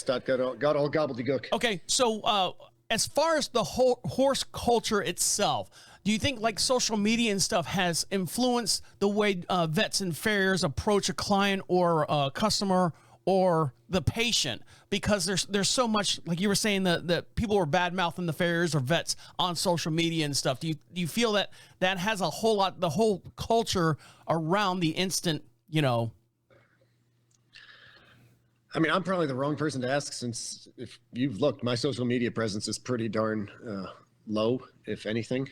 got all gobbledygook. Okay, so as far as the whole horse culture itself, do you think like social media and stuff has influenced the way vets and farriers approach a client or a customer or the patient? Because there's so much, like you were saying, that people are bad mouthing the farriers or vets on social media and stuff. Do you feel that has a whole lot, the whole culture around the instant, I mean, I'm probably the wrong person to ask, since if you've looked, my social media presence is pretty darn low, if anything.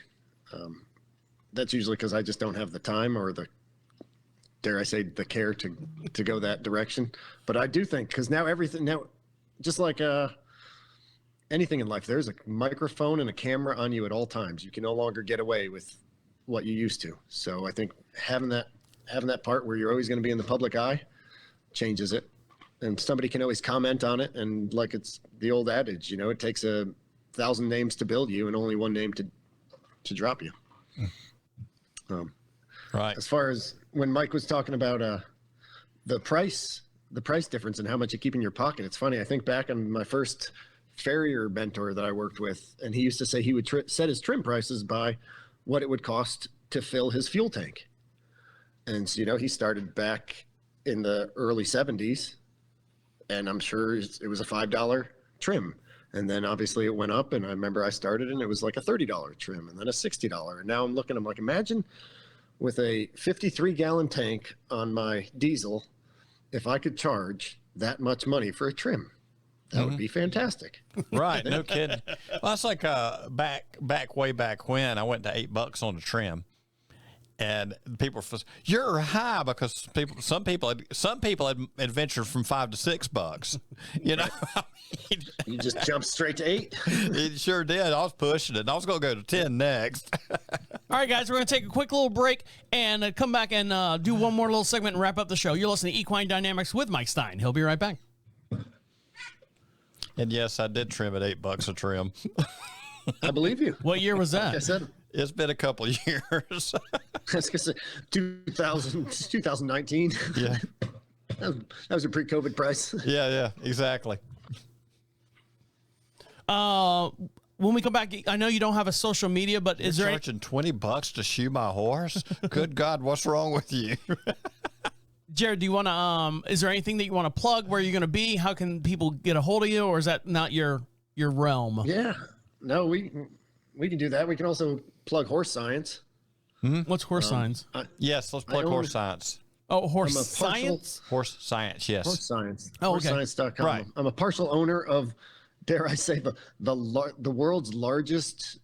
That's usually because I just don't have the time or the, dare I say, the care to go that direction. But I do think, because now just like anything in life, there's a microphone and a camera on you at all times. You can no longer get away with what you used to. So I think having that part where you're always going to be in the public eye changes it. And somebody can always comment on it. And like it's the old adage, it takes 1,000 names to build you and only one name to drop you. Right. As far as when Mike was talking about the price difference and how much you keep in your pocket, it's funny. I think back on my first farrier mentor that I worked with, and he used to say he would set his trim prices by what it would cost to fill his fuel tank. And so, he started back in the early 70s. And I'm sure it was a $5 trim. And then obviously it went up. And I remember I started and it was like a $30 trim and then a $60. And now I'm like, imagine with a 53-gallon tank on my diesel, if I could charge that much money for a trim, that would be fantastic. Right. No kidding. Well, that's like way back when I went to $8 on the trim. And people were, you're high, because some people had adventured from $5 to $6. You just jumped straight to 8. It sure did. I was pushing it. And I was going to go to 10 next. All right, guys, we're going to take a quick little break and come back and do one more little segment and wrap up the show. You're listening to Equine Dynamics with Mike Stine. He'll be right back. And yes, I did trim at $8 a trim. I believe you. What year was that? Like I said. It's been a couple of years. I was going to say 2019. Yeah. That was a pre-COVID price. Yeah, exactly. When we come back, I know you don't have a social media, but is there charging $20 to shoe my horse? Good God, what's wrong with you? Jared, do you want to? Is there anything that you want to plug? Where you're going to be? How can people get a hold of you, or is that not your your realm. Yeah. No, we can do that. We can also plug horse science. What's horse science? Yes, let's plug horse science. Oh, horse I'm a partial- science? Horse science, yes. Horse science. Oh, okay. Horsescience.com. Right. I'm a partial owner of, dare I say, the world's largest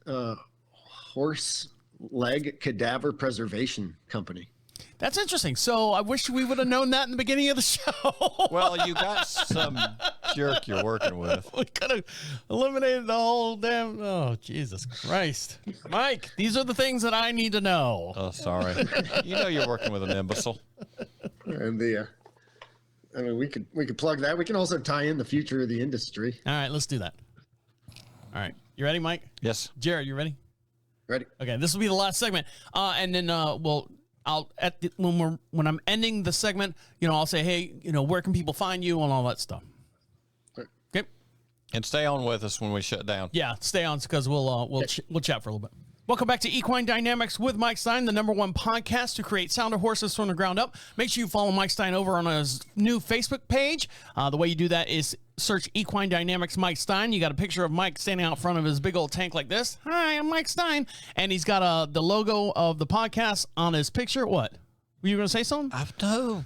horse leg cadaver preservation company. That's interesting. So I wish we would have known that in the beginning of the show. Well, you got some jerk you're working with. We could have eliminated the whole damn. Oh, Jesus Christ. Mike, these are the things that I need to know. Oh, sorry. You know you're working with an imbecile. And I mean, we could plug that. We can also tie in the future of the industry. All right, let's do that. All right. You ready, Mike? Yes. Jared, you ready? Ready? Okay, this will be the last segment. And then when I'm ending the segment, I'll say, hey, where can people find you and all that stuff. Okay. And stay on with us when we shut down. Yeah, stay on because we'll chat for a little bit. Welcome back to Equine Dynamics with Mike Stine, the #1 podcast to create sounder horses from the ground up. Make sure you follow Mike Stine over on his new Facebook page. The way you do that is search Equine Dynamics Mike Stine. You got a picture of Mike standing out front of his big old tank like this. Hi, I'm Mike Stine. And he's got the logo of the podcast on his picture. What? Were you going to say something?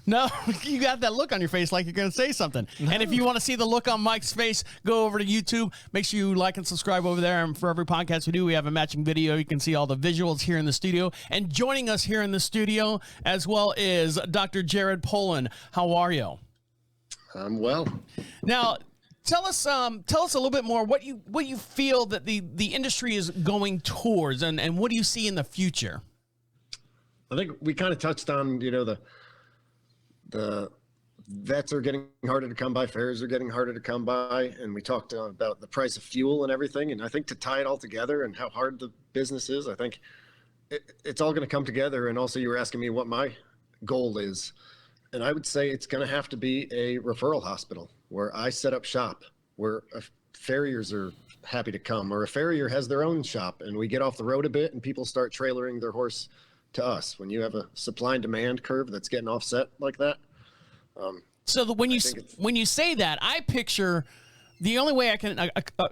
No, you got that look on your face like you're going to say something. No. And if you want to see the look on Mike's face, go over to YouTube. Make sure you like and subscribe over there. And for every podcast we do, we have a matching video. You can see all the visuals here in the studio. And joining us here in the studio as well is Dr. Jaret Pullem. How are you? I'm well. Now, tell us a little bit more what you feel that the industry is going towards, and what do you see in the future? I think we kind of touched on, the vets are getting harder to come by, farriers are getting harder to come by, and we talked about the price of fuel and everything. And I think to tie it all together and how hard the business is, I think it's all going to come together. And also, you were asking me what my goal is, and I would say it's going to have to be a referral hospital where I set up shop, where farriers are happy to come, or a farrier has their own shop, and we get off the road a bit and people start trailering their horse to us. When you have a supply and demand curve that's getting offset like that. So when you say that, I picture the only way I can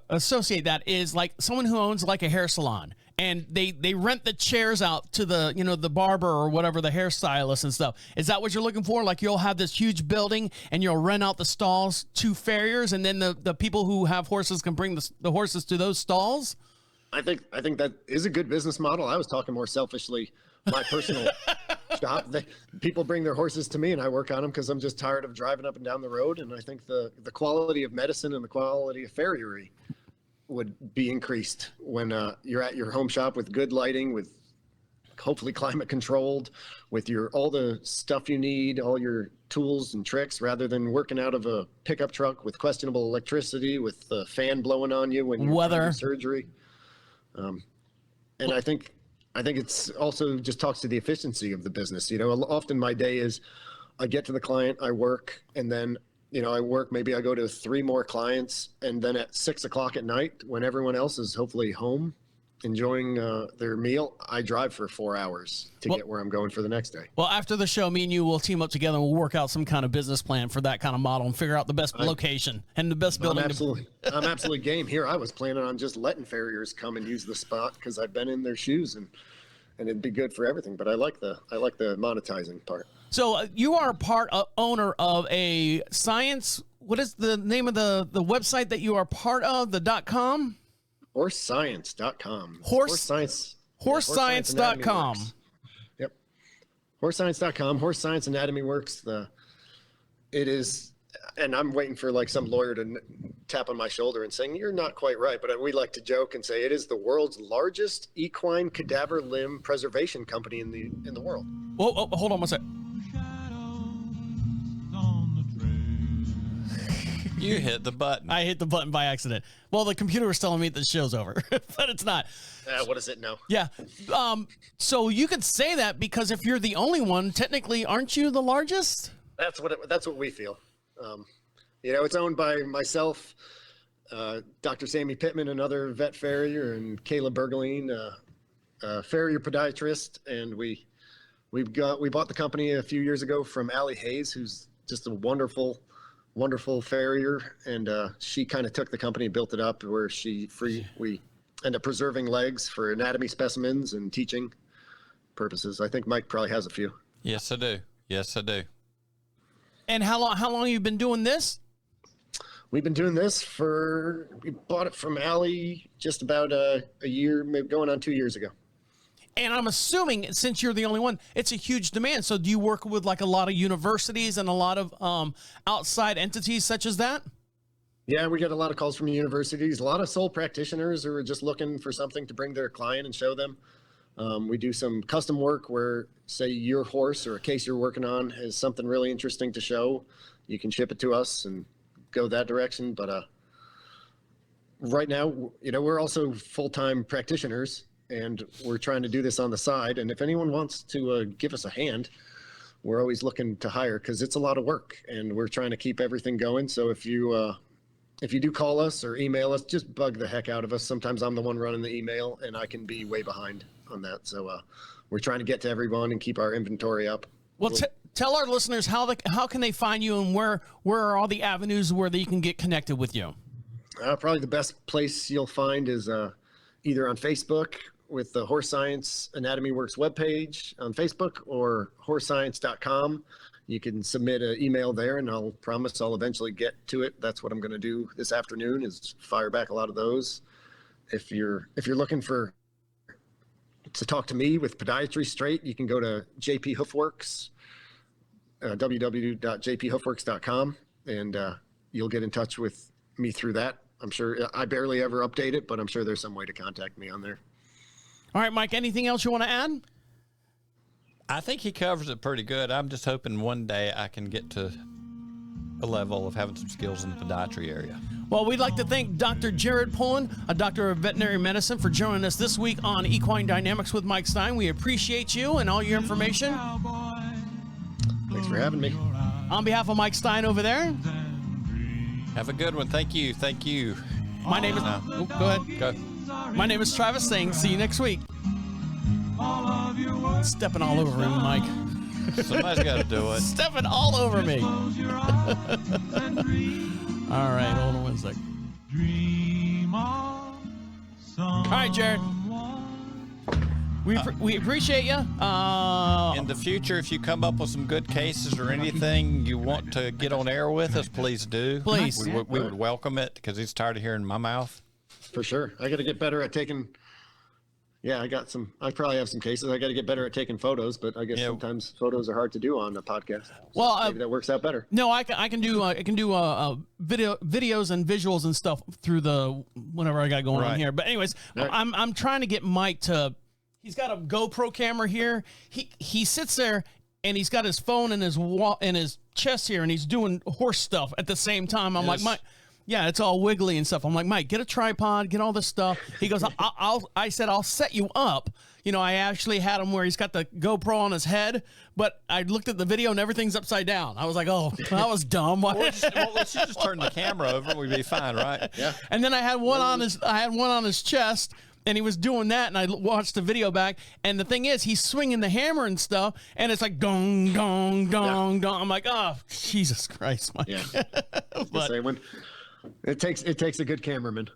associate that is like someone who owns like a hair salon, and they rent the chairs out to the the barber or whatever, the hairstylist and stuff. Is that what you're looking for? Like you'll have this huge building and you'll rent out the stalls to farriers, and then the people who have horses can bring the horses to those stalls? I think that is a good business model. I was talking more selfishly. My personal shop, people bring their horses to me and I work on them because I'm just tired of driving up and down the road. And I think the quality of medicine and the quality of farriery would be increased when you're at your home shop with good lighting, with hopefully climate controlled, with all the stuff you need, all your tools and tricks, rather than working out of a pickup truck with questionable electricity, with the fan blowing on you when you're having surgery. And I think it's also just talks to the efficiency of the business. Often my day is I get to the client, I work, and then, I work, maybe I go to 3 more clients. And then at 6 o'clock at night, when everyone else is hopefully home enjoying their meal, I drive for 4 hours to get where I'm going for the next day. Well, after the show, me and you will team up together and we'll work out some kind of business plan for that kind of model and figure out the best location and the best building. I'm absolutely game here. I was planning on just letting farriers come and use the spot because I've been in their shoes and it'd be good for everything. But I like the monetizing part. So you are owner of a science. What is the name of the website that you are part of? The .com? Horsescience.com. Horsescience.com. Yep. Horsescience.com. Horse Science Anatomy Works. It is, and I'm waiting for like some lawyer to tap on my shoulder and saying, you're not quite right. But we like to joke and say it is the world's largest equine cadaver limb preservation company in the world. Whoa, hold on one sec. You hit the button. I hit the button by accident. Well, the computer was telling me that the show's over, but it's not. What is it now? Yeah. So you could say that because if you're the only one, technically, aren't you the largest? That's what we feel. It's owned by myself, Dr. Sammy Pittman, another vet farrier, and Kayla Bergeline, a farrier podiatrist. And we bought the company a few years ago from Allie Hayes, who's just a wonderful wonderful farrier, and she kind of took the company and built it up where we end up preserving legs for anatomy specimens and teaching purposes. I think Mike probably has a few. Yes, I do. Yes, I do. And how long have you been doing this? We've been doing this we bought it from Allie just about a year, maybe going on 2 years ago. And I'm assuming, since you're the only one, it's a huge demand. So do you work with like a lot of universities and a lot of outside entities such as that? Yeah, we get a lot of calls from universities, a lot of sole practitioners who are just looking for something to bring their client and show them. We do some custom work where, say, your horse or a case you're working on has something really interesting to show. You can ship it to us and go that direction. But right now, we're also full-time practitioners, and we're trying to do this on the side. And if anyone wants to give us a hand, we're always looking to hire, because it's a lot of work, and we're trying to keep everything going. So if you do call us or email us, just bug the heck out of us. Sometimes I'm the one running the email, and I can be way behind on that. So we're trying to get to everyone and keep our inventory up. Well, tell our listeners how can they find you, and where are all the avenues where they can get connected with you? Probably the best place you'll find is either on Facebook with the Horse Science Anatomy Works webpage on Facebook, or horsescience.com. You can submit an email there, and I'll promise I'll eventually get to it. That's what I'm going to do this afternoon, is fire back a lot of those. If you're looking to talk to me with podiatry straight, you can go to JP Hoofworks, www.jphoofworks.com, and you'll get in touch with me through that. I'm sure I barely ever update it, but I'm sure there's some way to contact me on there. All right, Mike, anything else you want to add? I think he covers it pretty good. I'm just hoping one day I can get to a level of having some skills in the podiatry area. Well, we'd like to thank Dr. Jaret Pullem, a doctor of veterinary medicine, for joining us this week on Equine Dynamics with Mike Stine. We appreciate you and all your information. Thanks for having me. On behalf of Mike Stine over there. Have a good one. Thank you. Thank you. My name is... Oh, go ahead. Go. My name is Travis Singh. See you next week. Stepping all over me, Mike. Somebody's got to do it. Stepping all over me. All right, hold on 1 second. All right, Jared. We appreciate you. In the future, if you come up with some good cases or anything you want to get on air with us, please do. Please. We would welcome it, because he's tired of hearing my mouth. For sure. I got to get better at taking... Yeah, I probably have some cases. I got to get better at taking photos, but I guess sometimes photos are hard to do on a podcast. So well, maybe that works out better. No, I can do videos and visuals and stuff through the whenever I got going on here. But anyways, right. I'm trying to get Mike to. He's got a GoPro camera here. He sits there and he's got his phone in his chest here, and he's doing horse stuff at the same time. I'm like, Mike. Yeah, it's all wiggly and stuff. I'm like, Mike, get a tripod, get all this stuff. He goes, I said, I'll set you up. I actually had him where he's got the GoPro on his head, but I looked at the video and everything's upside down. I was like, oh, that was dumb. Let's just turn the camera over and we'd be fine, right? Yeah. And then I had one on his chest, and he was doing that, and I watched the video back, and the thing is, he's swinging the hammer and stuff, and it's like gong, gong, gong, gong. I'm like, oh, Jesus Christ, Mike. Yeah. But it takes a good cameraman.